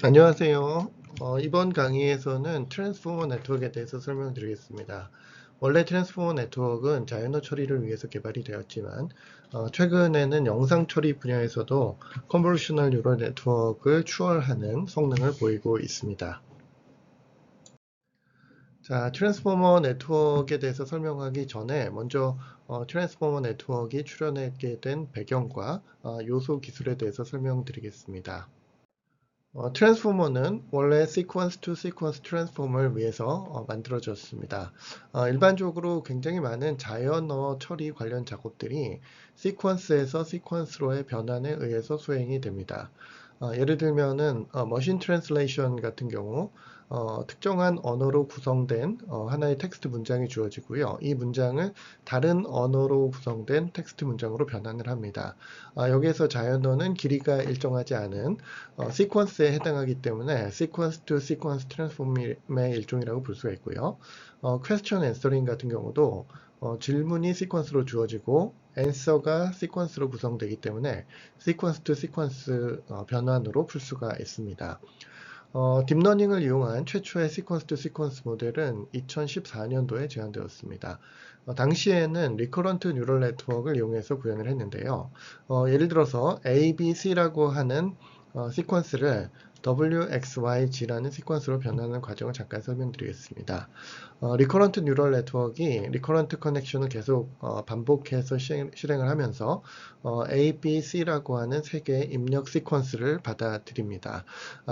안녕하세요. 이번 강의에서는 트랜스포머 네트워크에 대해서 설명드리겠습니다. 원래 트랜스포머 네트워크는 자연어 처리를 위해서 개발이 되었지만 최근에는 영상 처리 분야에서도 컨볼루셔널 뉴럴 네트워크를 추월하는 성능을 보이고 있습니다. 자, 트랜스포머 네트워크에 대해서 설명하기 전에 먼저 트랜스포머 네트워크가 출현하게 된 배경과 요소 기술에 대해서 설명드리겠습니다. 트랜스포머는 원래 시퀀스 투 시퀀스 트랜스포머를 위해서 만들어졌습니다. 일반적으로 굉장히 많은 자연어 처리 관련 작업들이 시퀀스에서 시퀀스로의 변환에 의해서 수행이 됩니다. 예를 들면은 머신 트랜슬레이션 같은 경우 특정한 언어로 구성된 하나의 텍스트 문장이 주어지고요. 이 문장을 다른 언어로 구성된 텍스트 문장으로 변환을 합니다. 여기에서 자연어는 길이가 일정하지 않은 시퀀스에 해당하기 때문에 시퀀스 투 시퀀스 트랜스폼의 일종이라고 볼 수가 있고요. 퀘스천 앤서링 같은 경우도 질문이 시퀀스로 주어지고 앤서가 시퀀스로 구성되기 때문에 시퀀스 투 시퀀스 변환으로 풀 수가 있습니다. 딥러닝을 이용한 최초의 시퀀스 투 시퀀스 모델은 2014년도에 제안되었습니다. 당시에는 리커런트 뉴럴 네트워크를 이용해서 구현을 했는데요. 예를 들어서 A, B, C라고 하는 시퀀스를 W, X, Y, G라는 시퀀스로 변하는 과정을 잠깐 설명드리겠습니다. 리커런트 뉴럴 네트워크가 리커런트 커넥션을 계속 반복해서 실행을 하면서 A, B, C라고 하는 세 개의 입력 시퀀스를 받아들입니다.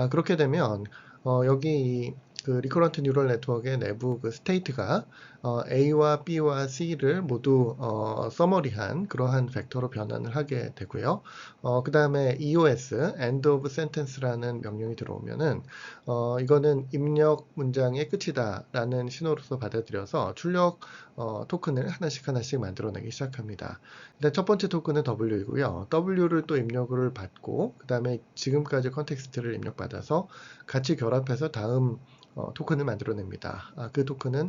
그렇게 되면 여기 그 리커런트 뉴럴 네트워크의 내부 그 스테이트가 A와 B와 C를 모두 서머리한 그러한 벡터로 변환을 하게 되고요. 그 다음에 EOS, End of Sentence라는 명령이 들어오면은 이거는 입력 문장의 끝이다 라는 신호로서 받아들여서 출력 토큰을 하나씩 만들어내기 시작합니다. 일단 첫 번째 토큰은 W이고요. W를 또 입력을 받고 그 다음에 지금까지 컨텍스트를 입력받아서 같이 결합해서 다음 토큰을 만들어냅니다. 그 토큰은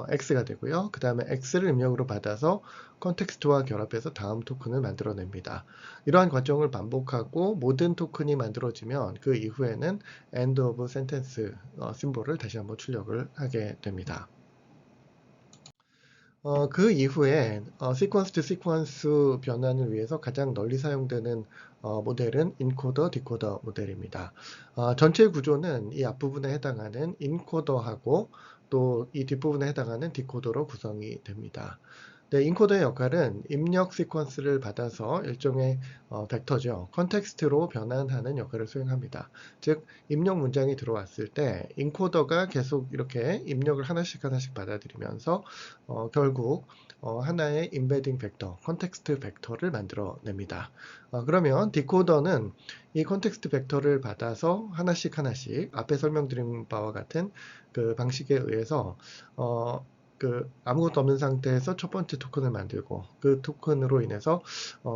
X가 되고요. 그 다음에 X를 입력으로 받아서 컨텍스트와 결합해서 다음 토큰을 만들어냅니다. 이러한 과정을 반복하고 모든 토큰이 만들어지면 그 이후에는 end of sentence 심볼을 다시 한번 출력을 하게 됩니다. 그 이후에 시퀀스 투 시퀀스 변환을 위해서 가장 널리 사용되는 모델은 인코더, 디코더 모델입니다. 전체 구조는 이 앞부분에 해당하는 인코더하고 또 이 뒷부분에 해당하는 디코더로 구성이 됩니다. 네, 인코더의 역할은 입력 시퀀스를 받아서 일종의 벡터죠. 컨텍스트로 변환하는 역할을 수행합니다. 즉, 입력 문장이 들어왔을 때 인코더가 계속 이렇게 입력을 하나씩 받아들이면서 결국 하나의 인베딩 벡터, 컨텍스트 벡터를 만들어냅니다. 그러면 디코더는 이 컨텍스트 벡터를 받아서 하나씩 앞에 설명드린 바와 같은 그 방식에 의해서 아무것도 없는 상태에서 첫 번째 토큰을 만들고 그 토큰으로 인해서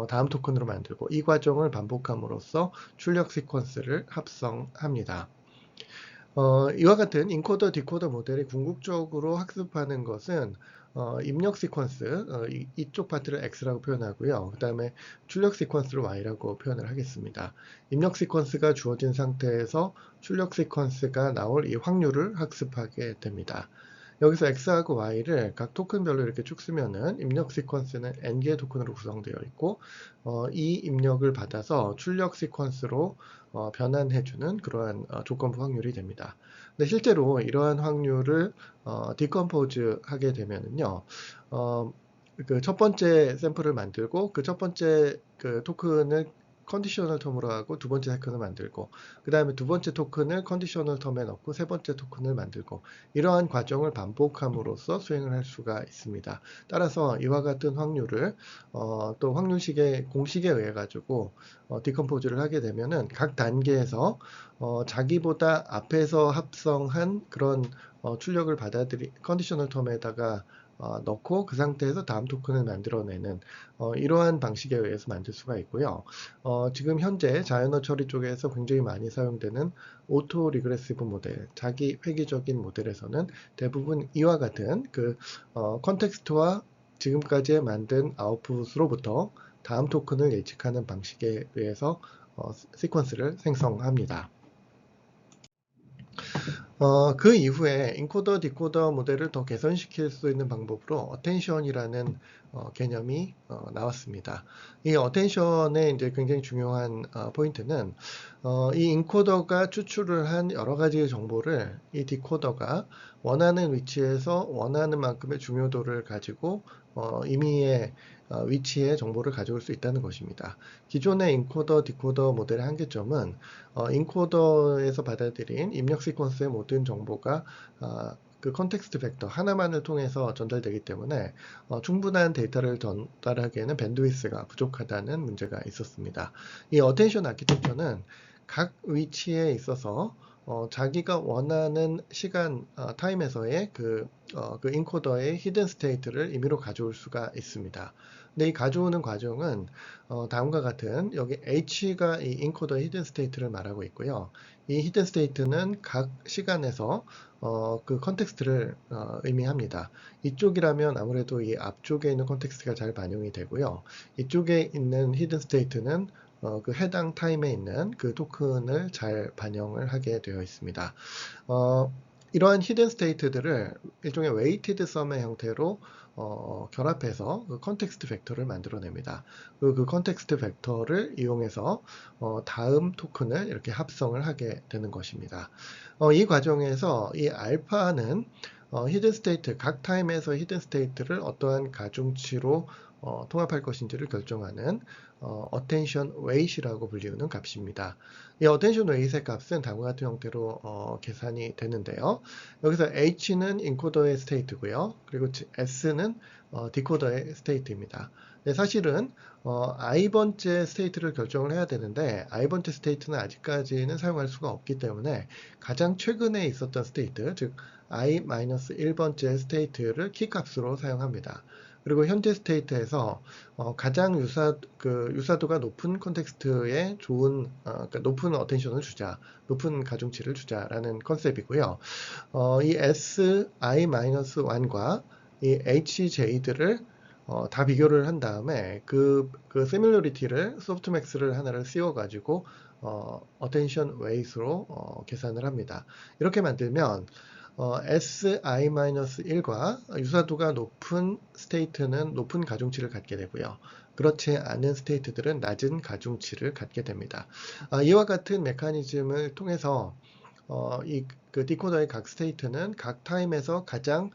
다음 토큰으로 만들고 이 과정을 반복함으로써 출력 시퀀스를 합성합니다. 이와 같은 인코더, 디코더 모델이 궁극적으로 학습하는 것은 입력 시퀀스, 이쪽 파트를 X라고 표현하고요. 그 다음에 출력 시퀀스를 Y라고 표현을 하겠습니다. 입력 시퀀스가 주어진 상태에서 출력 시퀀스가 나올 이 확률을 학습하게 됩니다. 여기서 X하고 Y를 각 토큰별로 이렇게 쭉 쓰면은 입력 시퀀스는 N개의 토큰으로 구성되어 있고 이 입력을 받아서 출력 시퀀스로 변환해주는 그러한 조건부 확률이 됩니다. 근데 실제로 이러한 확률을 디컴포즈 하게 되면은요, 그 첫 번째 샘플을 만들고 그 첫 번째 그 토큰을 컨디셔널 텀으로 하고 두 번째 토큰을 만들고 그 다음에 두 번째 토큰을 컨디셔널 텀에 넣고 세 번째 토큰을 만들고 이러한 과정을 반복함으로써 수행을 할 수가 있습니다. 따라서 이와 같은 확률을 또 확률식의 공식에 의해 가지고 디컴포즈를 하게 되면은 각 단계에서 자기보다 앞에서 합성한 그런 출력을 컨디셔널 텀에다가 넣고 그 상태에서 다음 토큰을 만들어내는 이러한 방식에 의해서 만들 수가 있고요. 지금 현재 자연어 처리 쪽에서 굉장히 많이 사용되는 오토 리그레시브 모델, 자기 회귀적인 모델에서는 대부분 이와 같은 그 컨텍스트와 지금까지 만든 아웃풋으로부터 다음 토큰을 예측하는 방식에 의해서 시퀀스를 생성합니다. 그 이후에 인코더 디코더 모델을 더 개선시킬 수 있는 방법으로 어텐션이라는 개념이 나왔습니다. 이 어텐션의 이제 굉장히 중요한 포인트는 이 인코더가 추출을 한 여러 가지의 정보를 이 디코더가 원하는 위치에서 원하는 만큼의 중요도를 가지고 임의의 위치의 정보를 가져올 수 있다는 것입니다. 기존의 인코더 디코더 모델의 한계점은 인코더에서 받아들인 입력 시퀀스의 모든 정보가 그 컨텍스트 벡터 하나만을 통해서 전달되기 때문에 충분한 데이터를 전달하기에는 밴드위스가 부족하다는 문제가 있었습니다. 이 어텐션 아키텍처는 각 위치에 있어서 자기가 원하는 시간 타임에서의 그 인코더의 히든 스테이트를 임의로 가져올 수가 있습니다. 근데 이 가져오는 과정은 다음과 같은 여기 H가 이 인코더의 히든 스테이트를 말하고 있고요. 이 히든 스테이트는 각 시간에서 그 컨텍스트를 의미합니다. 이쪽이라면 아무래도 이 앞쪽에 있는 컨텍스트가 잘 반영이 되고요. 이쪽에 있는 히든 스테이트는 그 해당 타임에 있는 그 토큰을 잘 반영을 하게 되어 있습니다. 이러한 히든 스테이트들을 일종의 웨이티드 썸의 형태로 결합해서 그 컨텍스트 벡터를 만들어냅니다. 그 컨텍스트 벡터를 이용해서 다음 토큰을 이렇게 합성을 하게 되는 것입니다. 이 과정에서 이 알파는 히든 스테이트, 각 타임에서 히든 스테이트를 어떠한 가중치로 통합할 것인지를 결정하는 attention weight이라고 불리우는 값입니다. 이 attention weight의 값은 다음과 같은 형태로 계산이 되는데요. 여기서 H는 인코더의 스테이트고요. 그리고 S는 디코더의 스테이트입니다. 네, 사실은 i번째 스테이트를 결정을 해야 되는데 i번째 스테이트는 아직까지는 사용할 수가 없기 때문에 가장 최근에 있었던 스테이트, 즉 i-1번째 스테이트를 키값으로 사용합니다. 그리고 현재 스테이트에서 가장 유사도가 높은 컨텍스트에 좋은 그러니까 높은 어텐션을 주자, 높은 가중치를 주자라는 컨셉이고요. 이 si-1과 이 hj들을 다 비교를 한 다음에 그 시밀러리티를 소프트맥스를 하나를 씌워가지고 attention weight으로 계산을 합니다. 이렇게 만들면 si-1과 유사도가 높은 스테이트는 높은 가중치를 갖게 되고요. 그렇지 않은 스테이트들은 낮은 가중치를 갖게 됩니다. 이와 같은 메커니즘을 통해서 그 디코더의 각 스테이트는 각 타임에서 가장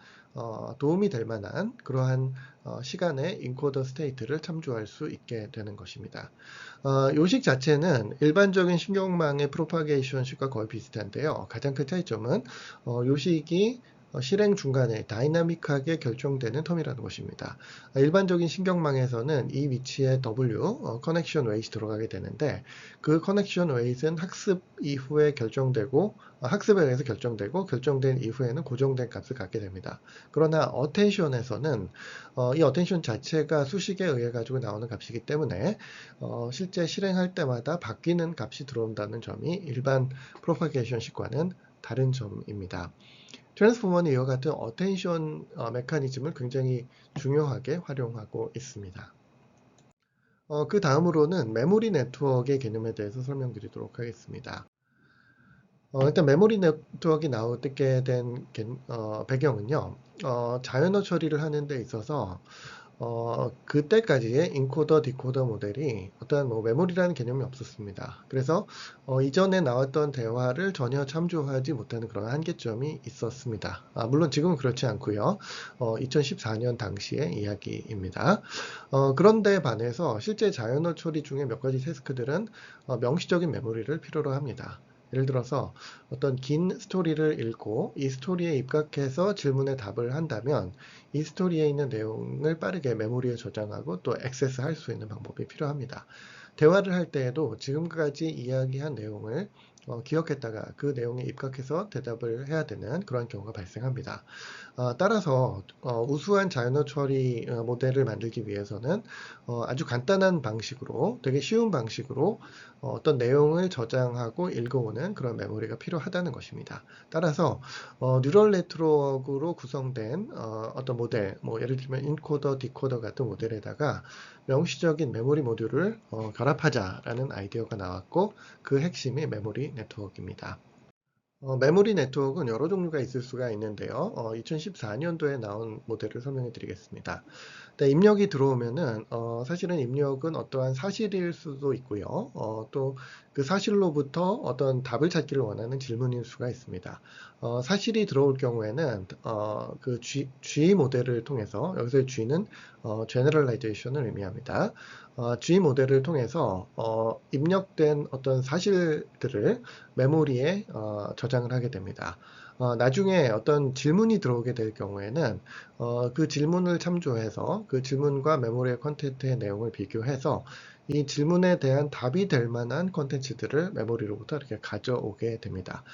도움이 될 만한 그러한 시간의 인코더 스테이트를 참조할 수 있게 되는 것입니다. 요식 자체는 일반적인 신경망의 프로파게이션식과 거의 비슷한데요. 가장 큰 차이점은 요식이 실행 중간에 다이나믹하게 결정되는 텀이라는 것입니다. 일반적인 신경망에서는 이 위치에 W, 커넥션 웨이트 들어가게 되는데 그 커넥션 웨이트는 학습 이후에 결정되고 학습에 의해서 결정된 이후에는 고정된 값을 갖게 됩니다. 그러나 어텐션에서는 이 어텐션 자체가 수식에 의해 가지고 나오는 값이기 때문에 실제 실행할 때마다 바뀌는 값이 들어온다는 점이 일반 프로파게이션식과는 다른 점입니다. 트랜스포머는 이와 같은 어텐션 메커니즘을 굉장히 중요하게 활용하고 있습니다. 그 다음으로는 메모리 네트워크의 개념에 대해서 설명드리도록 하겠습니다. 일단 메모리 네트워크가 나오게 된 배경은요. 자연어 처리를 하는 데 있어서 그때까지의 인코더 디코더 모델이 어떠한 메모리라는 개념이 없었습니다. 그래서 이전에 나왔던 대화를 전혀 참조하지 못하는 그런 한계점이 있었습니다. 물론 지금은 그렇지 않고요. 2014년 당시의 이야기입니다. 그런데 반해서 실제 자연어 처리 중에 몇 가지 태스크들은 명시적인 메모리를 필요로 합니다. 예를 들어서 어떤 긴 스토리를 읽고 이 스토리에 입각해서 질문에 답을 한다면 이 스토리에 있는 내용을 빠르게 메모리에 저장하고 또 액세스할 수 있는 방법이 필요합니다. 대화를 할 때에도 지금까지 이야기한 내용을 기억했다가 그 내용에 입각해서 대답을 해야 되는 그런 경우가 발생합니다. 따라서 우수한 자연어 처리 모델을 만들기 위해서는 아주 간단한 방식으로 되게 쉬운 방식으로 어떤 내용을 저장하고 읽어오는 그런 메모리가 필요하다는 것입니다. 따라서 뉴럴 네트워크로 구성된 어떤 모델, 예를 들면 인코더, 디코더 같은 모델에다가 명시적인 메모리 모듈을 결합하자라는 아이디어가 나왔고 그 핵심이 메모리 네트워크입니다. 메모리 네트워크는 여러 종류가 있을 수가 있는데요. 2014년도에 나온 모델을 설명해 드리겠습니다. 네, 입력이 들어오면은 사실은 입력은 어떠한 사실일 수도 있고요. 또 그 사실로부터 어떤 답을 찾기를 원하는 질문일 수가 있습니다. 사실이 들어올 경우에는 그 G 모델을 통해서, 여기서 G는 Generalization을 의미합니다. G 모델을 통해서 입력된 어떤 사실들을 메모리에 저장을 하게 됩니다. 나중에 어떤 질문이 들어오게 될 경우에는 그 질문을 참조해서 그 질문과 메모리의 컨텐츠의 내용을 비교해서 이 질문에 대한 답이 될 만한 컨텐츠들을 메모리로부터 이렇게 가져오게 됩니다.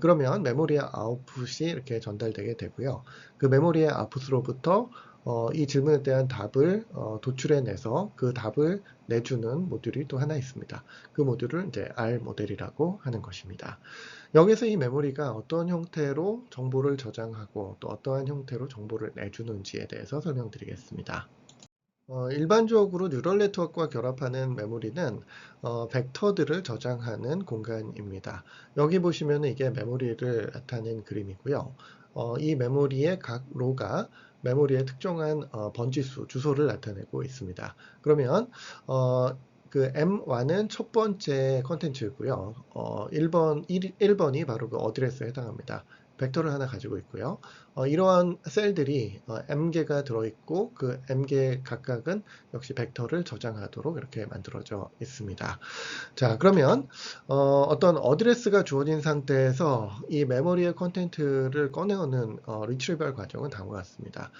그러면 메모리의 아웃풋이 이렇게 전달되게 되고요. 그 메모리의 아웃풋으로부터 이 질문에 대한 답을 도출해내서 그 답을 내주는 모듈이 또 하나 있습니다. 그 모듈을 이제 R 모델이라고 하는 것입니다. 여기서 이 메모리가 어떤 형태로 정보를 저장하고 또 어떠한 형태로 정보를 내주는지에 대해서 설명드리겠습니다. 일반적으로 뉴럴 네트워크와 결합하는 메모리는 벡터들을 저장하는 공간입니다. 여기 보시면 이게 메모리를 나타낸 그림이고요. 이 메모리의 각 로가 메모리의 특정한 번지수, 주소를 나타내고 있습니다. 그러면 그 M1은 첫 번째 컨텐츠고요. 1번이 바로 그 어드레스에 해당합니다. 벡터를 하나 가지고 있고요. 이러한 셀들이 m개가 들어있고 그 m개 각각은 역시 벡터를 저장하도록 이렇게 만들어져 있습니다. 자, 그러면 어떤 어드레스가 주어진 상태에서 이 메모리의 컨텐츠를 꺼내오는 리트리벌 과정은 다음과 같습니다.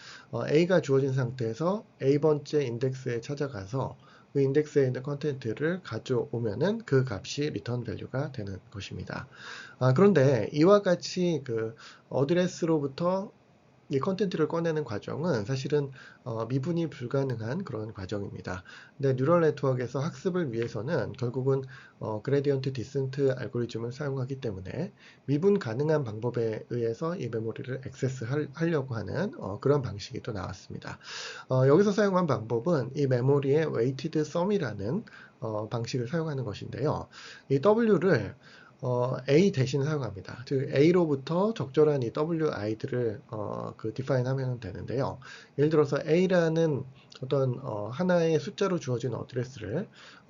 A가 주어진 상태에서 A번째 인덱스에 찾아가서 그 인덱스에 있는 컨텐츠를 가져오면은 그 값이 리턴 밸류가 되는 것입니다. 그런데 이와 같이 그 어드레스로부터 이 컨텐츠를 꺼내는 과정은 사실은 미분이 불가능한 그런 과정입니다. 근데 뉴럴 네트워크에서 학습을 위해서는 결국은 그레디언트 디센트 알고리즘을 사용하기 때문에 미분 가능한 방법에 의해서 이 메모리를 액세스 하려고 하는 그런 방식이 또 나왔습니다. 여기서 사용한 방법은 이 메모리의 weighted sum이라는 방식을 사용하는 것인데요. 이 W를 A 대신 사용합니다. 즉 A로부터 적절한 이 wi들을 그 define 하면 되는데요. 예를 들어서 A라는 어떤 하나의 숫자로 주어진 어드레스를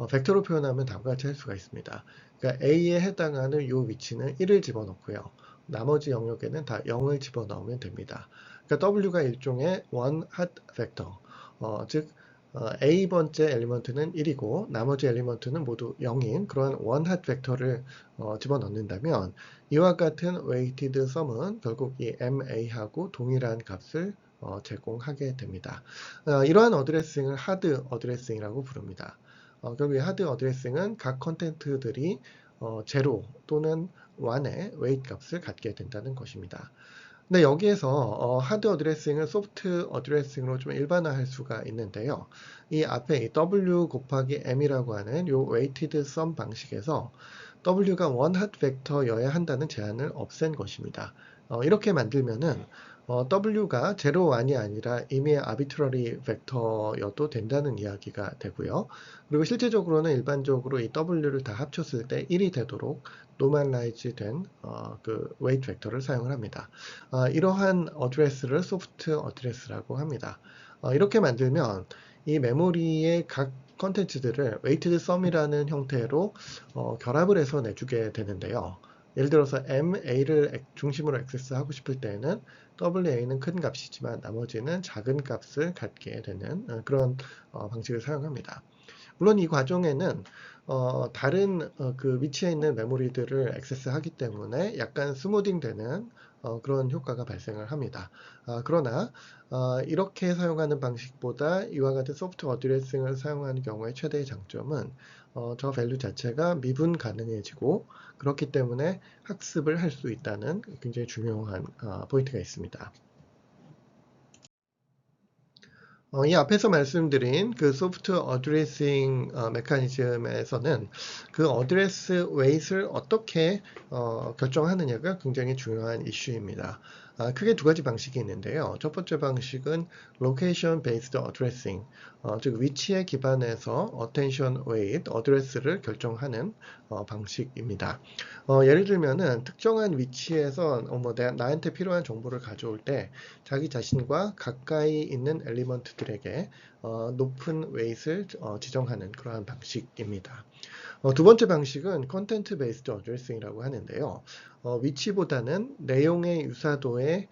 벡터로 표현하면 다음과 같이 할 수가 있습니다. 그러니까 A에 해당하는 이 위치는 1을 집어넣고요. 나머지 영역에는 다 0을 집어넣으면 됩니다. 그러니까 W가 일종의 one hot vector, 즉 A번째 엘리먼트는 1이고 나머지 엘리먼트는 모두 0인 그러한 원핫 벡터를 집어넣는다면 이와 같은 weighted sum은 결국 이 MA하고 동일한 값을 제공하게 됩니다. 이러한 어드레싱을 하드 어드레싱이라고 부릅니다. 결국 이 하드 어드레싱은 각 컨텐츠들이 0 또는 1의 weight 값을 갖게 된다는 것입니다. 근데 여기에서 하드 어드레싱을 소프트 어드레싱으로 좀 일반화할 수가 있는데요. 이 앞에 이 W 곱하기 M이라고 하는 요 weighted sum 방식에서 W가 원핫 벡터여야 한다는 제한을 없앤 것입니다. 이렇게 만들면은 W가 0, 1이 아니라 이미 arbitrary 벡터여도 된다는 이야기가 되고요. 그리고 실제적으로는 일반적으로 이 W를 다 합쳤을 때 1이 되도록 normalize 된 그 weight 벡터를 사용을 합니다. 이러한 어드레스를 소프트 어드레스라고 합니다. 이렇게 만들면 이 메모리의 각 컨텐츠들을 weighted sum이라는 형태로 결합을 해서 내주게 되는데요. 예를 들어서 MA를 중심으로 액세스하고 싶을 때는 WA는 큰 값이지만 나머지는 작은 값을 갖게 되는 그런 방식을 사용합니다. 물론 이 과정에는 다른 그 위치에 있는 메모리들을 액세스하기 때문에 약간 스무딩 되는 그런 효과가 발생을 합니다. 그러나 이렇게 사용하는 방식보다 이와 같은 소프트 어드레싱을 사용하는 경우의 최대의 장점은 저 밸류 자체가 미분 가능해지고 그렇기 때문에 학습을 할 수 있다는 굉장히 중요한 포인트가 있습니다. 이 앞에서 말씀드린 그 소프트 어드레싱 메커니즘에서는 그 어드레스 웨이트를 어떻게 결정하느냐가 굉장히 중요한 이슈입니다. 크게 두 가지 방식이 있는데요. 첫 번째 방식은 Location Based Addressing, 즉 위치에 기반해서 Attention Weight, Address를 결정하는 방식입니다. 예를 들면은 특정한 위치에서 나한테 필요한 정보를 가져올 때 자기 자신과 가까이 있는 엘리먼트들에게 높은 웨이트를 지정하는 그러한 방식입니다. 두 번째 방식은 Content Based Addressing이라고 하는데요. 위치보다는 내용의 유사도에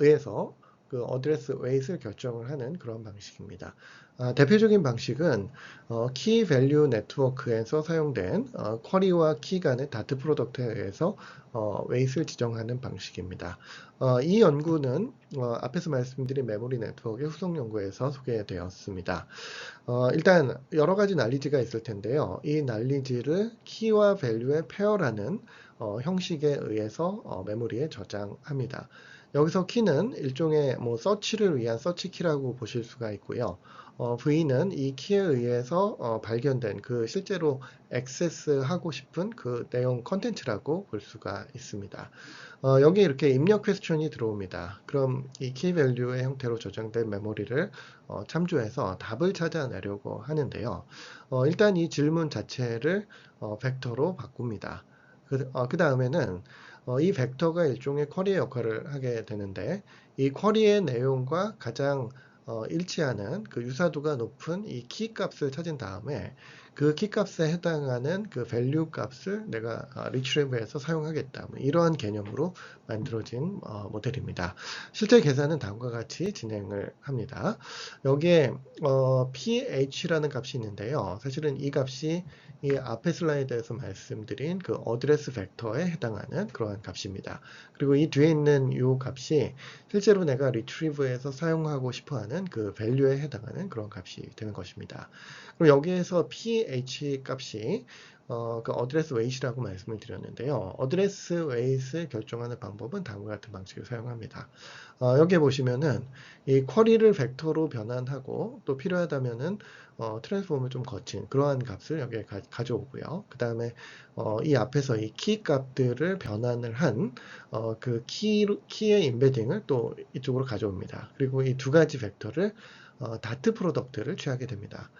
의해서 그 어드레스 웨이트를 결정을 하는 그런 방식입니다. 대표적인 방식은 키 밸류 네트워크에서 사용된 쿼리와 키 간의 다트 프로덕트에 의해서 웨이트를 지정하는 방식입니다. 이 연구는 앞에서 말씀드린 메모리 네트워크의 후속 연구에서 소개되었습니다. 일단 여러 가지 난리지가 있을 텐데요. 이 난리지를 키와 밸류의 페어라는 형식에 의해서 메모리에 저장합니다. 여기서 키는 일종의 서치를 위한 서치 키라고 보실 수가 있고요. V는 이 키에 의해서 발견된 그 실제로 액세스하고 싶은 그 내용 컨텐츠라고 볼 수가 있습니다. 여기 이렇게 입력 퀘스천이 들어옵니다. 그럼 이 키 밸류의 형태로 저장된 메모리를 참조해서 답을 찾아내려고 하는데요. 일단 이 질문 자체를 벡터로 바꿉니다. 그 다음에는 이 벡터가 일종의 쿼리의 역할을 하게 되는데 이 쿼리의 내용과 가장 일치하는 그 유사도가 높은 이 키 값을 찾은 다음에 그 키 값에 해당하는 그 value 값을 내가 retrieve해서 사용하겠다. 이러한 개념으로 만들어진 모델입니다. 실제 계산은 다음과 같이 진행을 합니다. 여기에 ph라는 값이 있는데요. 사실은 이 값이 이 앞에 슬라이드에서 말씀드린 그 어드레스 벡터에 해당하는 그러한 값입니다. 그리고 이 뒤에 있는 이 값이 실제로 내가 retrieve해서 사용하고 싶어하는 그 value에 해당하는 그런 값이 되는 것입니다. 그럼 여기에서 ph 값이 그 어드레스 웨이트라고 말씀을 드렸는데요. 어드레스 웨이트를 결정하는 방법은 다음과 같은 방식을 사용합니다. 여기에 보시면은 이 쿼리를 벡터로 변환하고 또 필요하다면은 트랜스폼을 좀 거친 그러한 값을 여기에 가져오고요. 그 다음에 이 앞에서 이 키 값들을 변환을 한 그 키의 임베딩을 또 이쪽으로 가져옵니다. 그리고 이 두 가지 벡터를 다트 프로덕트를 취하게 됩니다.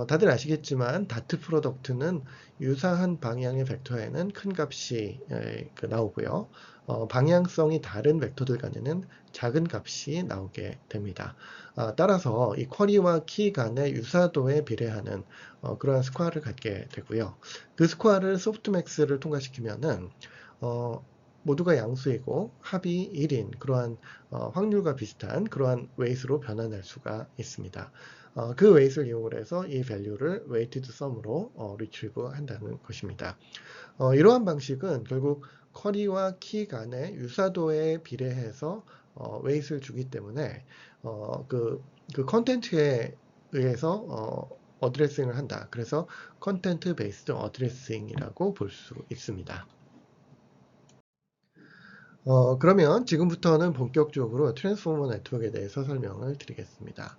다들 아시겠지만 다트 프로덕트는 유사한 방향의 벡터에는 큰 값이 나오고요. 방향성이 다른 벡터들 간에는 작은 값이 나오게 됩니다. 따라서 이 쿼리와 키 간의 유사도에 비례하는 그러한 스코어를 갖게 되고요. 그 스코어를 소프트맥스를 통과시키면은 모두가 양수이고 합이 1인 그러한 확률과 비슷한 그러한 웨이트로 변환할 수가 있습니다. 그 웨이트를 이용을 해서 이 밸류를 웨이티드 썸으로 리트리브 한다는 것입니다. 이러한 방식은 결국 쿼리와 키 간의 유사도에 비례해서 웨이트를 주기 때문에 그 컨텐츠에 의해서 어드레싱을 한다. 그래서 컨텐트 베이스드 어드레싱이라고 볼 수 있습니다. 그러면 지금부터는 본격적으로 트랜스포머 네트워크에 대해서 설명을 드리겠습니다.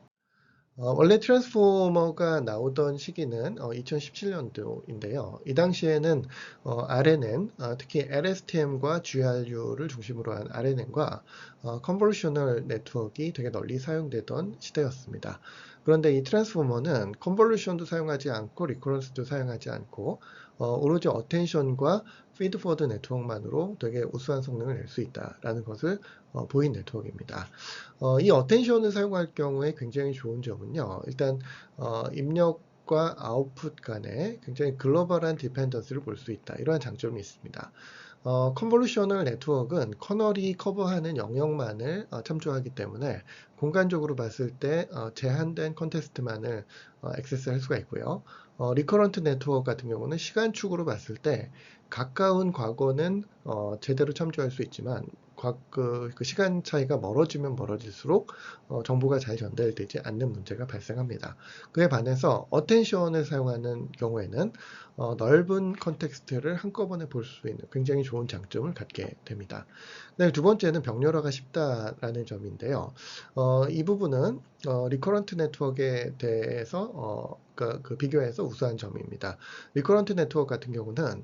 원래 트랜스포머가 나오던 시기는 2017년도인데요. 이 당시에는 RNN, 특히 LSTM과 GRU를 중심으로 한 RNN과 컨볼루셔널 네트워크가 되게 널리 사용되던 시대였습니다. 그런데 이 트랜스포머는 컨볼루션도 사용하지 않고 리커런스도 사용하지 않고 오로지 어텐션과 피드포워드 네트워크만으로 되게 우수한 성능을 낼 수 있다라는 것을 보인 네트워크입니다. 이 어텐션을 사용할 경우에 굉장히 좋은 점은요. 일단 입력과 아웃풋 간에 굉장히 글로벌한 디펜던스를 볼 수 있다. 이러한 장점이 있습니다. 컨볼루셔널 네트워크는 커널이 커버하는 영역만을 참조하기 때문에 공간적으로 봤을 때 제한된 컨텍스트만을 액세스할 수가 있고요. 리커런트 네트워크 같은 경우는 시간축으로 봤을 때 가까운 과거는 제대로 참조할 수 있지만 그 시간 차이가 멀어지면 멀어질수록 정보가 잘 전달되지 않는 문제가 발생합니다. 그에 반해서 어텐션을 사용하는 경우에는 넓은 컨텍스트를 한꺼번에 볼 수 있는 굉장히 좋은 장점을 갖게 됩니다. 네, 두 번째는 병렬화가 쉽다라는 점인데요. 이 부분은 리커런트 네트워크에 대해서 그 비교해서 우수한 점입니다. 리커런트 네트워크 같은 경우는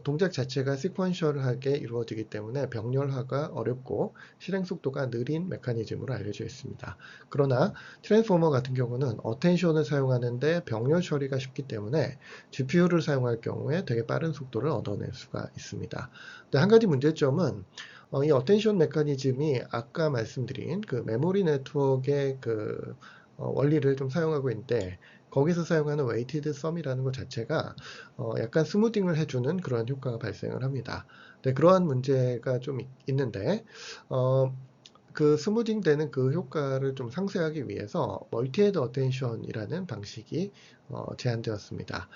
동작 자체가 시퀀셜하게 이루어지기 때문에 병렬화가 어렵고 실행 속도가 느린 메커니즘으로 알려져 있습니다. 그러나 트랜스포머 같은 경우는 어텐션을 사용하는데 병렬 처리가 쉽기 때문에 GPU를 사용할 경우에 되게 빠른 속도를 얻어낼 수가 있습니다. 근데 한 가지 문제점은 이 어텐션 메커니즘이 아까 말씀드린 그 메모리 네트워크의 그 원리를 좀 사용하고 있는데 거기서 사용하는 웨이티드 썸이라는 것 자체가 약간 스무딩을 해주는 그런 효과가 발생을 합니다. 네, 그러한 문제가 좀 있는데 그 스무딩 되는 그 효과를 좀 상쇄하기 위해서 멀티헤드 어텐션이라는 방식이 제안되었습니다.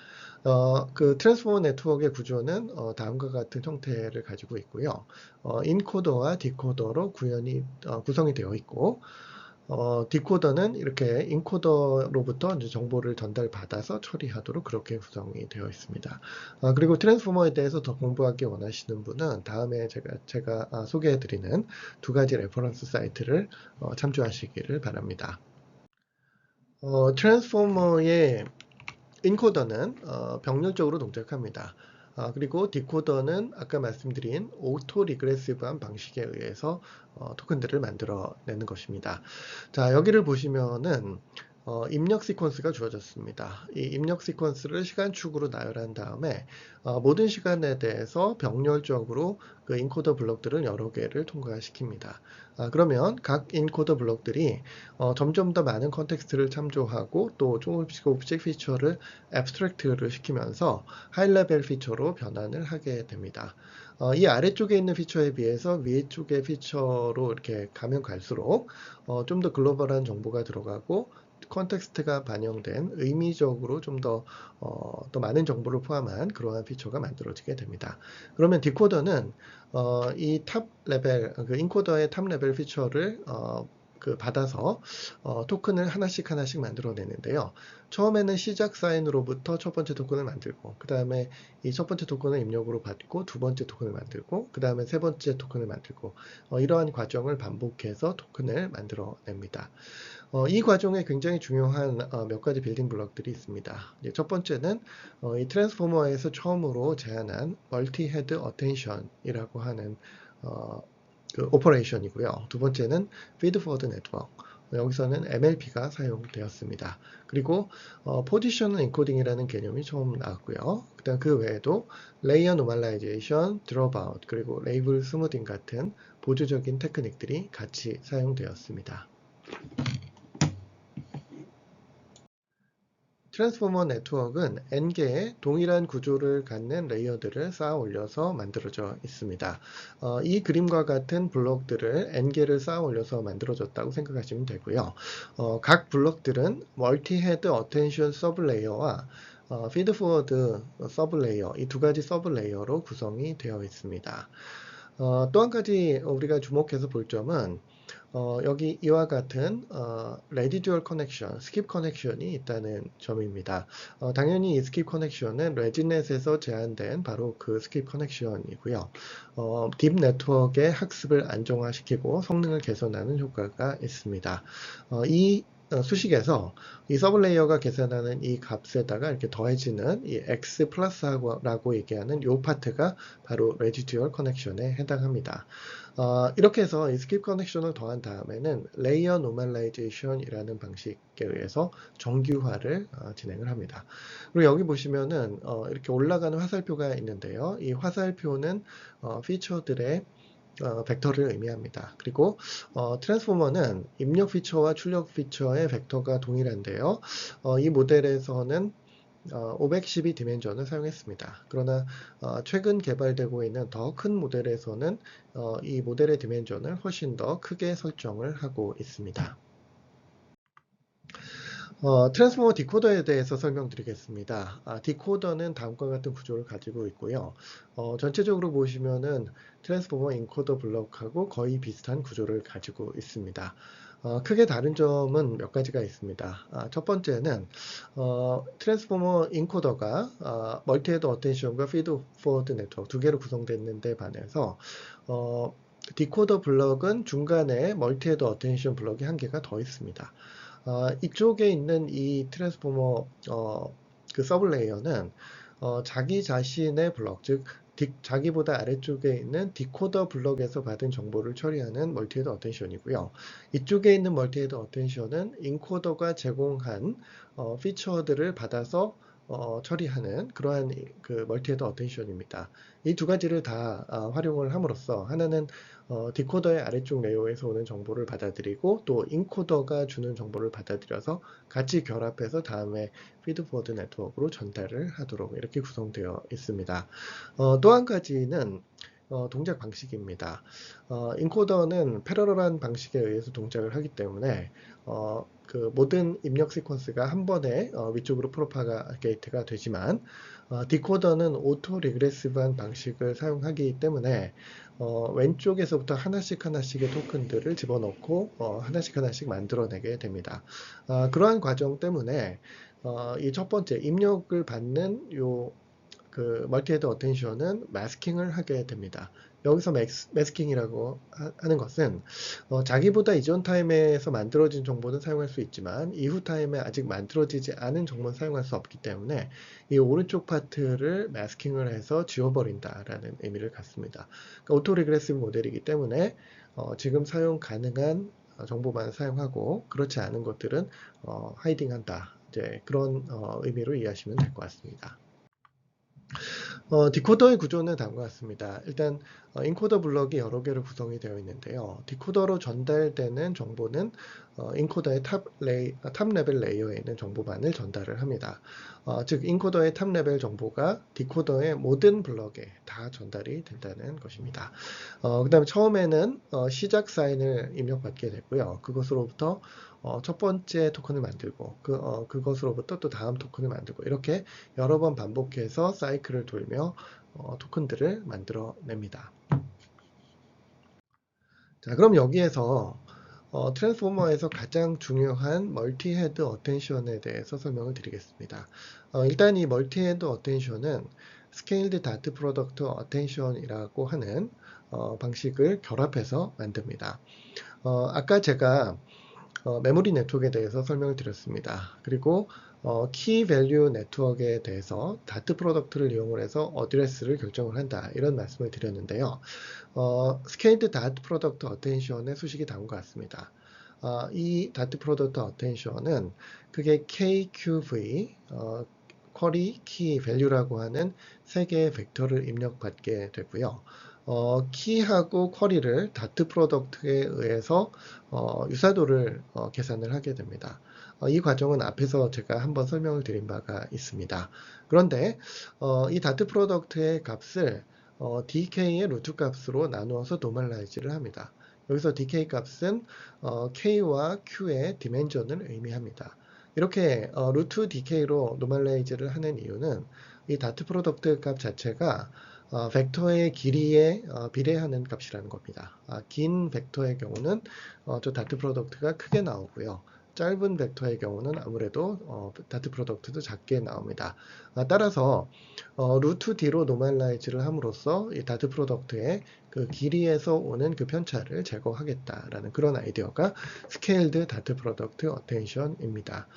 그 트랜스포머 네트워크의 구조는 다음과 같은 형태를 가지고 있고요. 인코더와 디코더로 구성이 되어 있고 디코더는 이렇게 인코더로부터 이제 정보를 전달받아서 처리하도록 그렇게 구성이 되어 있습니다. 그리고 트랜스포머에 대해서 더 공부하기 원하시는 분은 다음에 제가 소개해드리는 두 가지 레퍼런스 사이트를 참조하시기를 바랍니다. 트랜스포머의 인코더는 병렬적으로 동작합니다. 그리고 디코더는 아까 말씀드린 오토 리그레시브한 방식에 의해서 토큰들을 만들어내는 것입니다. 자, 여기를 보시면은 입력 시퀀스가 주어졌습니다. 이 입력 시퀀스를 시간축으로 나열한 다음에 모든 시간에 대해서 병렬적으로 그 인코더 블록들을 여러 개를 통과시킵니다. 그러면 각 인코더 블록들이 점점 더 많은 컨텍스트를 참조하고 또 조금씩 피처를 앱스트랙트를 시키면서 하이 레벨 피처로 변환을 하게 됩니다. 이 아래쪽에 있는 피처에 비해서 위쪽의 피처로 이렇게 가면 갈수록 좀 더 글로벌한 정보가 들어가고 컨텍스트가 반영된 의미적으로 좀 더 많은 정보를 포함한 그러한 피처가 만들어지게 됩니다. 그러면 디코더는 이 탑 레벨, 그 인코더의 탑 레벨 피처를 그 받아서 토큰을 하나씩 만들어내는데요. 처음에는 시작 사인으로부터 첫 번째 토큰을 만들고 그 다음에 이 첫 번째 토큰을 입력으로 받고 두 번째 토큰을 만들고 그 다음에 세 번째 토큰을 만들고 이러한 과정을 반복해서 토큰을 만들어냅니다. 이 과정에 굉장히 중요한 몇 가지 빌딩 블록들이 있습니다. 첫 번째는 이 트랜스포머에서 처음으로 제안한 멀티 헤드 어텐션이라고 하는 그 오퍼레이션이고요. 두 번째는 피드 포워드 네트워크. 여기서는 MLP가 사용되었습니다. 그리고 포지셔널 인코딩이라는 개념이 처음 나왔고요. 그다음 그 외에도 레이어 노멀라이제이션, 드롭아웃, 그리고 레이블 스무딩 같은 보조적인 테크닉들이 같이 사용되었습니다. 트랜스포머 네트워크는 N개의 동일한 구조를 갖는 레이어들을 쌓아 올려서 만들어져 있습니다. 이 그림과 같은 블록들을 N개를 쌓아 올려서 만들어졌다고 생각하시면 되고요. 각 블록들은 멀티-헤드 어텐션 서브 레이어와 피드 포워드 서브 레이어, 이 두 가지 서브 레이어로 구성이 되어 있습니다. 또 한 가지 우리가 주목해서 볼 점은 여기 이와 같은 레디듀얼 커넥션, 스킵 커넥션이 있다는 점입니다. 당연히 이 스킵 커넥션은 레지넷에서 제안된 바로 그 스킵 커넥션이고요. 딥 네트워크의 학습을 안정화시키고 성능을 개선하는 효과가 있습니다. 이 수식에서 이 서브레이어가 계산하는 이 값에다가 이렇게 더해지는 이 x 플러스라고 얘기하는 이 파트가 바로 레지듀얼 커넥션에 해당합니다. 이렇게 해서 이 스킵 커넥션을 더한 다음에는 레이어 노멀라이제이션이라는 방식에 의해서 정규화를 진행을 합니다. 그리고 여기 보시면은 이렇게 올라가는 화살표가 있는데요. 이 화살표는 피처들의 벡터를 의미합니다. 그리고 트랜스포머는 입력 피처와 출력 피처의 벡터가 동일한데요. 이 모델에서는 512 디멘전을 사용했습니다. 그러나 최근 개발되고 있는 더 큰 모델에서는 이 모델의 디멘전을 훨씬 더 크게 설정을 하고 있습니다. 트랜스포머 디코더에 대해서 설명드리겠습니다. 디코더는 다음과 같은 구조를 가지고 있고요. 전체적으로 보시면은 트랜스포머 인코더 블록하고 거의 비슷한 구조를 가지고 있습니다. 크게 다른 점은 몇 가지가 있습니다. 첫 번째는 트랜스포머 인코더가 멀티헤드 어텐션과 피드 포워드 네트워크 두 개로 구성됐는데 반해서 디코더 블럭은 중간에 멀티헤드 어텐션 블럭이 한 개가 더 있습니다. 이쪽에 있는 이 트랜스포머 그 서브 레이어는 자기 자신의 블럭, 즉 자기보다 아래쪽에 있는 디코더 블럭에서 받은 정보를 처리하는 멀티헤드 어텐션이고요. 이쪽에 있는 멀티헤드 어텐션은 인코더가 제공한 피처들을 받아서 처리하는 그러한 그 멀티헤드 어텐션입니다. 이 두 가지를 다 활용을 함으로써 하나는 디코더의 아래쪽 레이어에서 오는 정보를 받아들이고 또 인코더가 주는 정보를 받아들여서 같이 결합해서 다음에 피드포워드 네트워크로 전달을 하도록 이렇게 구성되어 있습니다. 또 한 가지는 동작 방식입니다. 인코더는 패러럴한 방식에 의해서 동작을 하기 때문에 그 모든 입력 시퀀스가 한 번에 위쪽으로 프로파게이트가 되지만 디코더는 오토 리그레시브한 방식을 사용하기 때문에 왼쪽에서부터 하나씩 하나씩의 토큰들을 집어넣고 하나씩 하나씩 만들어내게 됩니다. 그러한 과정 때문에 이 첫 번째 입력을 받는 요 그 멀티헤드 어텐션은 마스킹을 하게 됩니다. 여기서 마스킹이라고 하는 것은 자기보다 이전 타임에서 만들어진 정보는 사용할 수 있지만 이후 타임에 아직 만들어지지 않은 정보는 사용할 수 없기 때문에 이 오른쪽 파트를 마스킹을 해서 지워버린다라는 의미를 갖습니다. 그러니까 오토 리그레시브 모델이기 때문에 지금 사용 가능한 정보만 사용하고 그렇지 않은 것들은 하이딩한다. 이제 그런 의미로 이해하시면 될 것 같습니다. 디코더의 구조는 다음과 같습니다. 일단 인코더 블럭이 여러 개로 구성이 되어 있는데요. 디코더로 전달되는 정보는 인코더의 탑 레벨 레이어에 있는 정보만을 전달을 합니다. 즉 인코더의 탑 레벨 정보가 디코더의 모든 블럭에 다 전달이 된다는 것입니다. 그 다음에 처음에는 시작 사인을 입력받게 되고요. 그것으로부터 첫 번째 토큰을 만들고 그것으로부터 또 다음 토큰을 만들고 이렇게 여러 번 반복해서 사이클을 돌며 토큰들을 만들어냅니다. 자, 그럼 여기에서 트랜스포머에서 가장 중요한 멀티헤드 어텐션에 대해서 설명을 드리겠습니다. 일단 이 멀티헤드 어텐션은 스케일드 다트 프로덕트 어텐션이라고 하는 방식을 결합해서 만듭니다. 아까 제가 메모리 네트워크에 대해서 설명을 드렸습니다. 그리고 키 밸류 네트워크에 대해서 다트 프로덕트를 이용을 해서 어드레스를 결정을 한다 이런 말씀을 드렸는데요. 스케일드 다트 프로덕트 어텐션의 수식이 다음과 같습니다. 이 다트 프로덕트 어텐션은 그게 KQV 쿼리 키 밸류라고 하는 세 개의 벡터를 입력받게 되고요. 키하고 쿼리를 다트 프로덕트에 의해서 유사도를 계산을 하게 됩니다. 이 과정은 앞에서 제가 한번 설명을 드린 바가 있습니다. 그런데 이 다트 프로덕트의 값을 DK의 루트 값으로 나누어서 노멀라이즈를 합니다. 여기서 DK 값은 K와 Q의 디멘전을 의미합니다. 이렇게 루트 DK로 노멀라이즈를 하는 이유는 이 다트 프로덕트 값 자체가 벡터의 길이에 비례하는 값이라는 겁니다. 긴 벡터의 경우는 저 다트 프로덕트가 크게 나오고요. 짧은 벡터의 경우는 아무래도 다트 프로덕트도 작게 나옵니다. 따라서 루트 D로 노멀라이즈를 함으로써 이 다트 프로덕트의 그 길이에서 오는 그 편차를 제거하겠다라는 그런 아이디어가 스케일드 다트 프로덕트 어텐션입니다.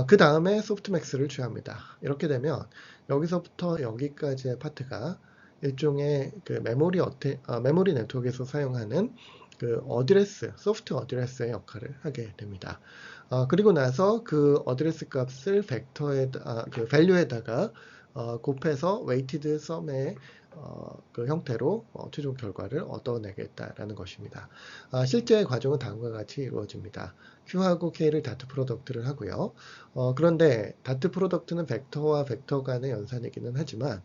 그 다음에 소프트맥스를 취합니다. 이렇게 되면 여기서부터 여기까지의 파트가 일종의 그 메모리 네트워크에서 사용하는 그 어드레스, 소프트 어드레스의 역할을 하게 됩니다. 그리고 나서 그 어드레스 값을 벡터에, 그 밸류에다가 곱해서 웨이티드 썸의 그 형태로 최종 결과를 얻어내겠다라는 것입니다. 실제 과정은 다음과 같이 이루어집니다. Q하고 K를 다트 프로덕트를 하고요. 그런데 다트 프로덕트는 벡터와 벡터 간의 연산이기는 하지만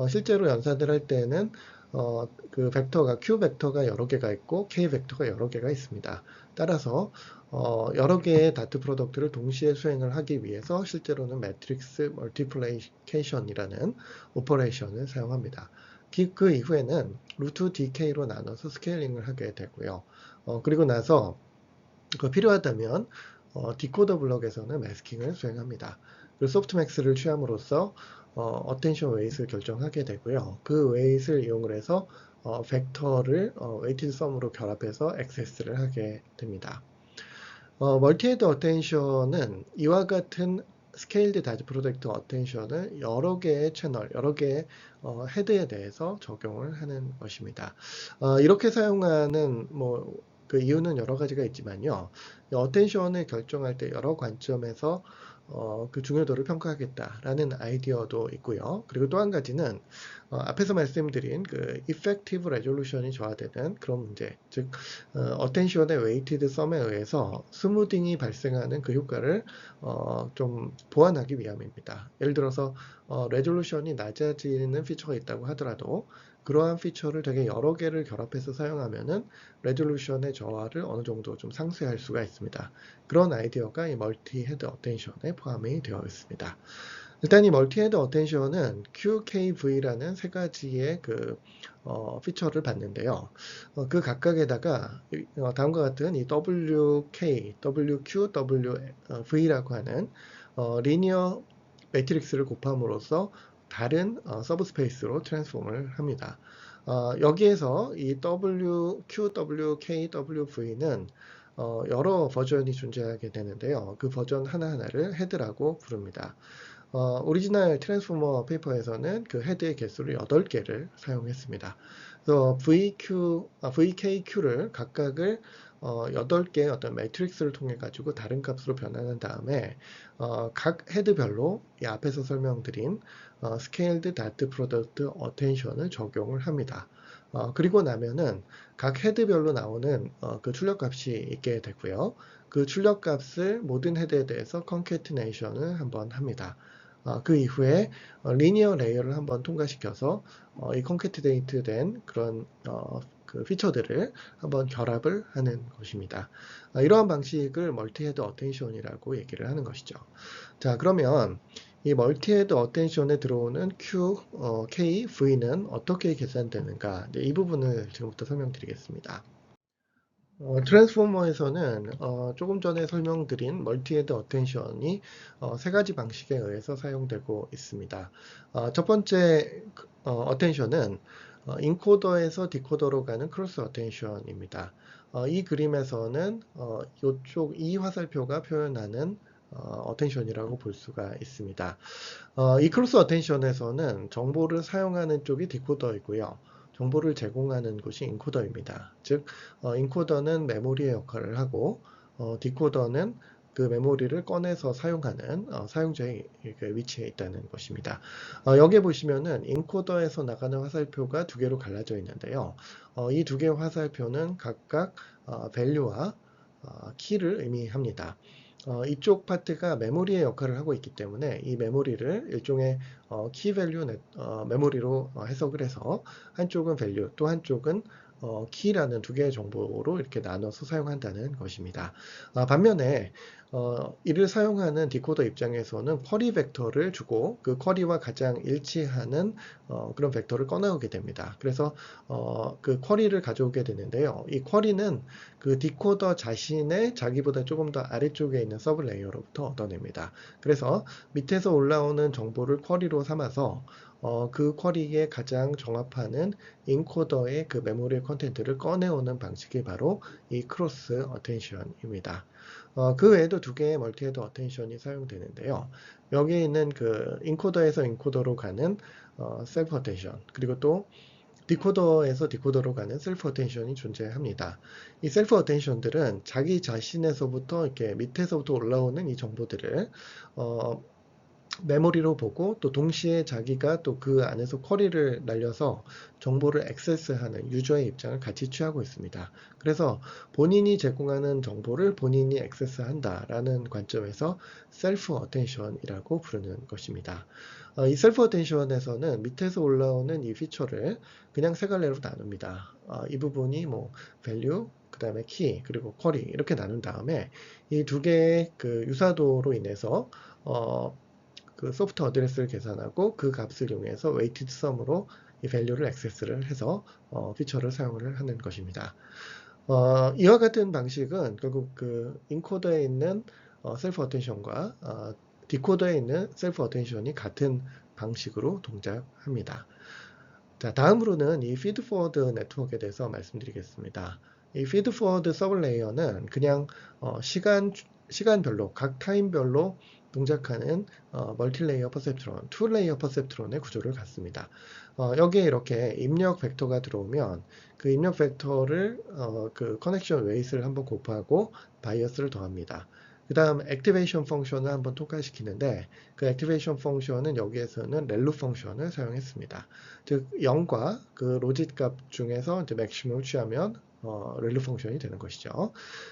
실제로 연산을 할 때는 그 벡터가 Q 벡터가 여러 개가 있고 K 벡터가 여러 개가 있습니다. 따라서 여러 개의 다트 프로덕트를 동시에 수행을 하기 위해서 실제로는 매트릭스 멀티플리케이션이라는 오퍼레이션을 사용합니다. 그 이후에는 루트 DK로 나눠서 스케일링을 하게 되고요. 그리고 나서 필요하다면 디코더 블럭에서는 마스킹을 수행합니다. 그리고 소프트맥스를 취함으로써 어텐션 웨이트를 결정하게 되고요. 그 웨이트를 이용을 해서 벡터를 웨이티드 썸으로 결합해서 액세스를 하게 됩니다. 멀티헤드 어텐션은 이와 같은 스케일드 다트 프로젝트 어텐션을 여러 개의 채널, 여러 개의 헤드에 대해서 적용을 하는 것입니다. 이렇게 사용하는 그 이유는 여러 가지가 있지만요. 어텐션을 결정할 때 여러 관점에서 그 중요도를 평가하겠다라는 아이디어도 있고요. 그리고 또 한 가지는 앞에서 말씀드린 그 effective resolution이 저하되는 그런 문제, 즉 어텐션의 웨이티드 썸에 의해서 스무딩이 발생하는 그 효과를 좀 보완하기 위함입니다. 예를 들어서 레졸루션이 낮아지는 피처가 있다고 하더라도 그러한 피처를 되게 여러 개를 결합해서 사용하면은 레졸루션의 저하를 어느 정도 좀 상쇄할 수가 있습니다. 그런 아이디어가 이 멀티 헤드 어텐션에 포함이 되어 있습니다. 일단 이 멀티 헤드 어텐션은 QKV라는 세 가지의 그 피처를 받는데요. 그 각각에다가 다음과 같은 이 WK, WQ, WV라고 하는 리니어 매트릭스를 곱함으로써 다른 서브스페이스로 트랜스폼을 합니다. 여기에서 이 WQ, WK, WV는 여러 버전이 존재하게 되는데요. 그 버전 하나하나를 헤드라고 부릅니다. 오리지널 트랜스포머 페이퍼에서는 그 헤드의 개수를 8개를 사용했습니다. 그래서 VKQ를 각각을 8개의 어떤 매트릭스를 통해 가지고 다른 값으로 변환한 다음에 각 헤드별로 이 앞에서 설명드린 스케일드 다트 프로덕트 어텐션을 적용을 합니다. 그리고 나면은 각 헤드별로 나오는 그 출력값이 있게 되고요. 그 출력값을 모든 헤드에 대해서 컨캐티네이션을 한번 합니다. 그 이후에 리니어 레이어를 한번 통과시켜서 이 컨캐티네이트 된 그런 그 피처들을 한번 결합을 하는 것입니다. 이러한 방식을 멀티헤드 어텐션이라고 얘기를 하는 것이죠. 자, 그러면 이 멀티헤드 어텐션에 들어오는 Q, K, V는 어떻게 계산되는가? 이 부분을 지금부터 설명드리겠습니다. 트랜스포머에서는 조금 전에 설명드린 멀티헤드 어텐션이 세 가지 방식에 의해서 사용되고 있습니다. 첫 번째 어텐션은 인코더에서 디코더로 가는 크로스 어텐션입니다. 이 그림에서는 이쪽 이 화살표가 표현하는 어텐션이라고 볼 수가 있습니다. 이 크로스 어텐션에서는 정보를 사용하는 쪽이 디코더이고요. 정보를 제공하는 곳이 인코더입니다. 즉, 인코더는 메모리의 역할을 하고, 디코더는 그 메모리를 꺼내서 사용하는 사용자의 그 위치에 있다는 것입니다. 여기에 보시면은 인코더에서 나가는 화살표가 두 개로 갈라져 있는데요. 이 두 개의 화살표는 각각 value와 키를 의미합니다. 이쪽 파트가 메모리의 역할을 하고 있기 때문에 이 메모리를 일종의 키 밸류 메모리로 해석을 해서 한쪽은 밸류 또 한쪽은 키라는 두 개의 정보로 이렇게 나눠서 사용한다는 것입니다. 반면에 이를 사용하는 디코더 입장에서는 쿼리 벡터를 주고 그 쿼리와 가장 일치하는 그런 벡터를 꺼내오게 됩니다. 그래서 그 쿼리를 가져오게 되는데요. 이 쿼리는 그 디코더 자신의 자기보다 조금 더 아래쪽에 있는 서브 레이어로부터 얻어냅니다. 그래서 밑에서 올라오는 정보를 쿼리로 삼아서 그 쿼리에 가장 정합하는 인코더의 그 메모리 컨텐트를 꺼내오는 방식이 바로 이 크로스 어텐션입니다. 그 외에도 두 개의 멀티헤드 어텐션이 사용되는데요. 여기 있는 그 인코더에서 인코더로 가는 셀프 어텐션 그리고 또 디코더에서 디코더로 가는 셀프 어텐션이 존재합니다. 이 셀프 어텐션들은 자기 자신에서부터 이렇게 밑에서부터 올라오는 이 정보들을 메모리로 보고 또 동시에 자기가 또 그 안에서 쿼리를 날려서 정보를 액세스하는 유저의 입장을 같이 취하고 있습니다. 그래서 본인이 제공하는 정보를 본인이 액세스한다라는 관점에서 셀프 어텐션이라고 부르는 것입니다. 이 셀프 어텐션에서는 밑에서 올라오는 이 피처를 그냥 세 갈래로 나눕니다. 이 부분이 뭐 value, 그 다음에 키, 그리고 쿼리 이렇게 나눈 다음에 이 두 개의 그 유사도로 인해서 그 소프트 어드레스를 계산하고 그 값을 이용해서 웨이티드 썸으로 이 밸류를 액세스를 해서 피처를 사용을 하는 것입니다. 이와 같은 방식은 결국 그 인코더에 있는 셀프 어텐션과 디코더에 있는 셀프 어텐션이 같은 방식으로 동작합니다. 자, 다음으로는 이 피드 포워드 네트워크에 대해서 말씀드리겠습니다. 이 feed forward 서브 레이어는 그냥 시간별로 각 타임별로 동작하는 멀티 레이어 퍼셉트론, 투 레이어 퍼셉트론의 구조를 갖습니다. 여기에 이렇게 입력 벡터가 들어오면 그 입력 벡터를 그 커넥션 웨이트를 한번 곱하고 바이어스를 더합니다. 그 다음 액티베이션 펑션을 한번 통과시키는데 그 액티베이션 펑션은 여기에서는 렐루 펑션을 사용했습니다. 즉 0과 그 로짓 값 중에서 이제 맥시멈을 취하면 렐루 펑션이 되는 것이죠.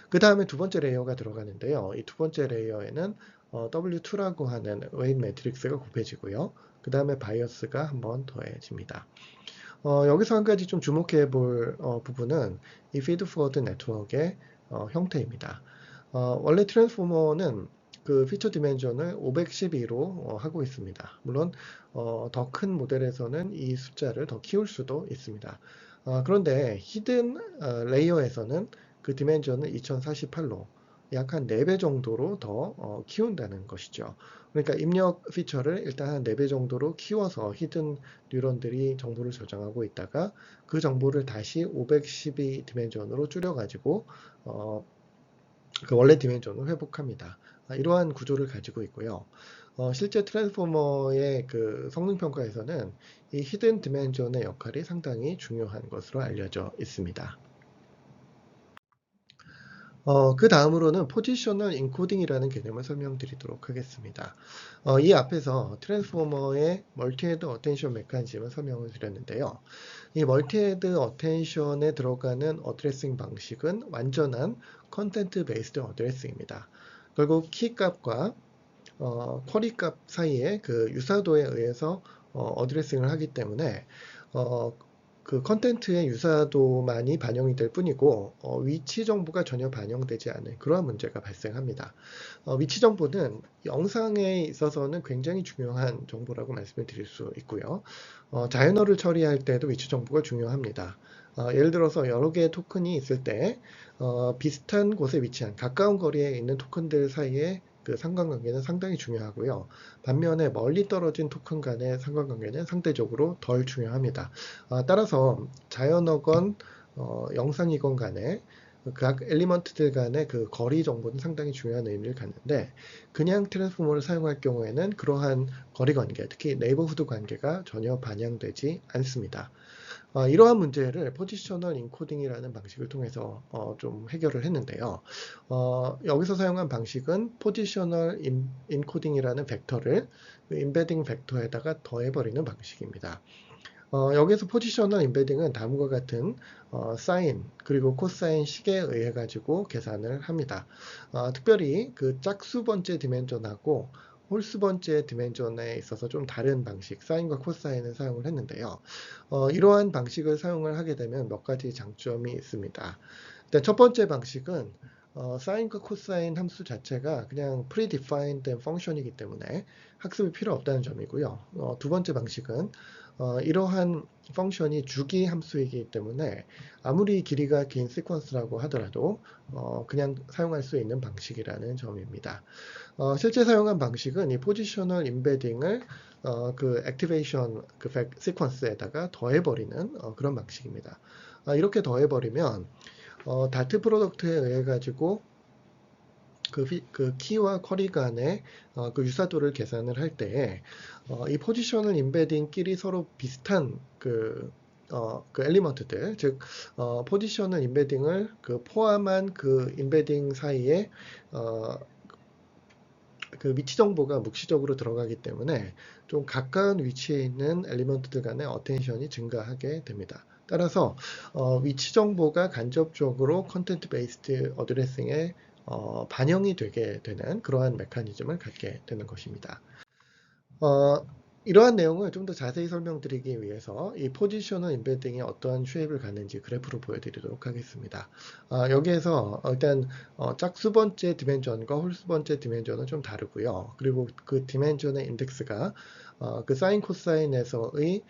그 다음에 두 번째 레이어가 들어가는데요. 이 두 번째 레이어에는 W2라고 하는 웨이트 매트릭스가 곱해지고요. 그 다음에 바이어스가 한번 더해집니다. 여기서 한 가지 좀 주목해 볼 부분은 이 feed forward 네트워크의 형태입니다. 원래 트랜스포머는 그 피처 디멘전을 512로 하고 있습니다. 물론 더 큰 모델에서는 이 숫자를 더 키울 수도 있습니다. 그런데 히든 레이어에서는 그 디멘전을 2048로 약 한 4배 정도로 더 키운다는 것이죠. 그러니까 입력 피처를 일단 한 4배 정도로 키워서 히든 뉴런들이 정보를 저장하고 있다가 그 정보를 다시 512 디멘전으로 줄여가지고 그 원래 디멘전을 회복합니다. 이러한 구조를 가지고 있고요. 실제 트랜스포머의 그 성능 평가에서는 이 히든 디멘전의 역할이 상당히 중요한 것으로 알려져 있습니다. 그 다음으로는 포지셔널 인코딩이라는 개념을 설명드리도록 하겠습니다. 이 앞에서 트랜스포머의 멀티헤드 어텐션 메커니즘을 설명을 드렸는데요. 이 멀티헤드 어텐션에 들어가는 어드레싱 방식은 완전한 컨텐트 베이스드 어드레싱입니다. 결국 키 값과 쿼리 값 사이의 그 유사도에 의해서 어드레싱을 하기 때문에 그 컨텐츠의 유사도만이 반영이 될 뿐이고 위치 정보가 전혀 반영되지 않은 그러한 문제가 발생합니다. 위치 정보는 영상에 있어서는 굉장히 중요한 정보라고 말씀을 드릴 수 있고요. 자연어를 처리할 때도 위치 정보가 중요합니다. 예를 들어서 여러 개의 토큰이 있을 때 비슷한 곳에 위치한 가까운 거리에 있는 토큰들 사이에 그 상관관계는 상당히 중요하고요. 반면에 멀리 떨어진 토큰 간의 상관관계는 상대적으로 덜 중요합니다. 따라서 자연어건 영상이건 간에 각 엘리먼트들 간의 그 거리 정보는 상당히 중요한 의미를 갖는데 그냥 트랜스포머를 사용할 경우에는 그러한 거리 관계, 특히 네이버후드 관계가 전혀 반영되지 않습니다. 이러한 문제를 포지셔널 인코딩이라는 방식을 통해서 좀 해결을 했는데요. 여기서 사용한 방식은 포지셔널 인코딩이라는 벡터를 그 인베딩 벡터에다가 더해버리는 방식입니다. 여기서 포지셔널 인베딩은 다음과 같은 사인 그리고 코사인 식에 의해 가지고 계산을 합니다. 특별히 그 짝수 번째 디멘전하고 홀수 번째 디멘전에 있어서 좀 다른 방식, 사인과 코사인을 사용을 했는데요. 이러한 방식을 사용을 하게 되면 몇 가지 장점이 있습니다. 일단 첫 번째 방식은 사인과 코사인 함수 자체가 그냥 predefined 된 펑션이기 때문에 학습이 필요 없다는 점이고요. 두 번째 방식은 이러한 펑션이 주기 함수이기 때문에 아무리 길이가 긴 시퀀스라고 하더라도 그냥 사용할 수 있는 방식이라는 점입니다. 실제 사용한 방식은 이 포지셔널 인베딩을 그 액티베이션 그 시퀀스에다가 더해버리는 그런 방식입니다. 이렇게 더해버리면 다트 프로덕트에 의해 가지고 그 키와 쿼리 간의 그 유사도를 계산을 할 때 이 포지셔널 인베딩끼리 서로 비슷한 그 엘리먼트들, 즉 포지셔널 인베딩을 그 포함한 그 인베딩 사이에 그 위치 정보가 묵시적으로 들어가기 때문에 좀 가까운 위치에 있는 엘리먼트들 간의 어텐션이 증가하게 됩니다. 따라서 위치 정보가 간접적으로 컨텐트 베이스드 어드레싱에 반영이 되게 되는 그러한 메커니즘을 갖게 되는 것입니다. 이러한 내용을 좀 더 자세히 설명드리기 위해서 이 포지셔널 인베딩이 어떠한 쉐입을 갖는지 그래프로 보여드리도록 하겠습니다. 여기에서 일단 짝수 번째 디멘전과 홀수 번째 디멘전은 좀 다르고요. 그리고 그 디멘전의 인덱스가 그 사인 코사인에서의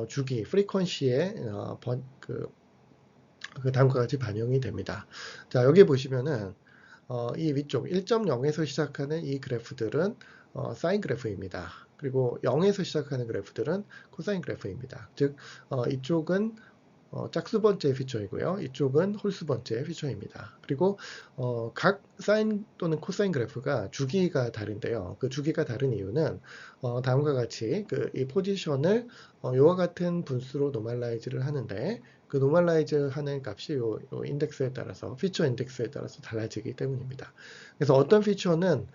주기, 프리퀀시의 그 다음과 같이 반영이 됩니다. 자, 여기 보시면은 이 위쪽 1.0에서 시작하는 이 그래프들은 사인 그래프입니다. 그리고 0에서 시작하는 그래프들은 코사인 그래프입니다. 즉 이쪽은 짝수 번째 피처이고요. 이쪽은 홀수 번째 피처입니다. 그리고 각 사인 또는 코사인 그래프가 주기가 다른데요. 그 주기가 다른 이유는 다음과 같이 이 포지션을 이와 같은 분수로 노멀라이즈를 하는데 그 노멀라이즈 하는 값이 요 인덱스에 따라서 피처 인덱스에 따라서 달라지기 때문입니다. 그래서 어떤 피처는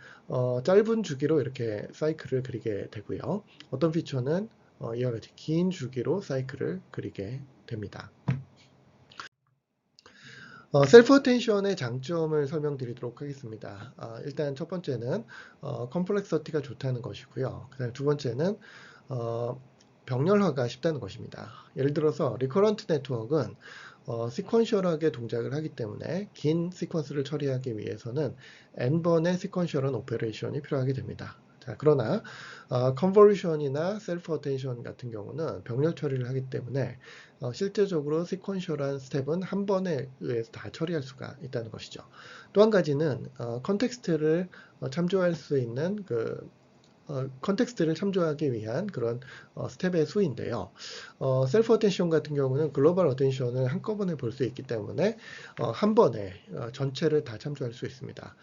짧은 주기로 이렇게 사이클을 그리게 되고요. 어떤 피처는 이와 같이 긴 주기로 사이클을 그리게 됩니다. 셀프 어텐션의 장점을 설명드리도록 하겠습니다. 일단 첫 번째는 컴플렉서티가 좋다는 것이고요. 그다음 두 번째는 병렬화가 쉽다는 것입니다. 예를 들어서 리커런트 네트워크는 시퀀셜하게 동작을 하기 때문에 긴 시퀀스를 처리하기 위해서는 n번의 시퀀셜한 오페레이션이 필요하게 됩니다. 자, 그러나 컨버루션이나 셀프 어텐션 같은 경우는 병렬 처리를 하기 때문에 실제적으로 시퀀셜한 스텝은 한 번에 의해서 다 처리할 수가 있다는 것이죠. 또 한 가지는 컨텍스트를 참조할 수 있는 컨텍스트를 참조하기 위한 그런 스텝의 수인데요. 셀프 어텐션 같은 경우는 글로벌 어텐션을 한꺼번에 볼 수 있기 때문에 한 번에 전체를 다 참조할 수 있습니다.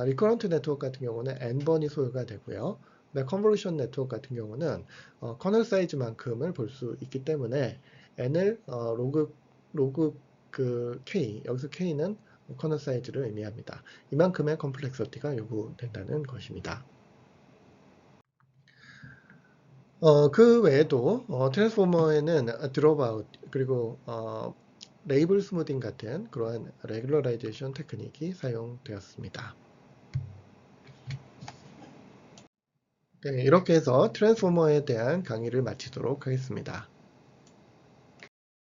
리커런트 네트워크 같은 경우는 n번이 소요가 되고요. 컨볼루션 네트워크 같은 경우는 커널 사이즈만큼을 볼 수 있기 때문에 n을 로그 k, 여기서 k는 커널 사이즈를 의미합니다. 이만큼의 컴플렉서티가 요구된다는 것입니다. 그 외에도 트랜스포머에는 드롭아웃 그리고 레이블 스무딩 같은 그러한 레귤러라이제이션 테크닉이 사용되었습니다. 네, 이렇게 해서 트랜스포머에 대한 강의를 마치도록 하겠습니다.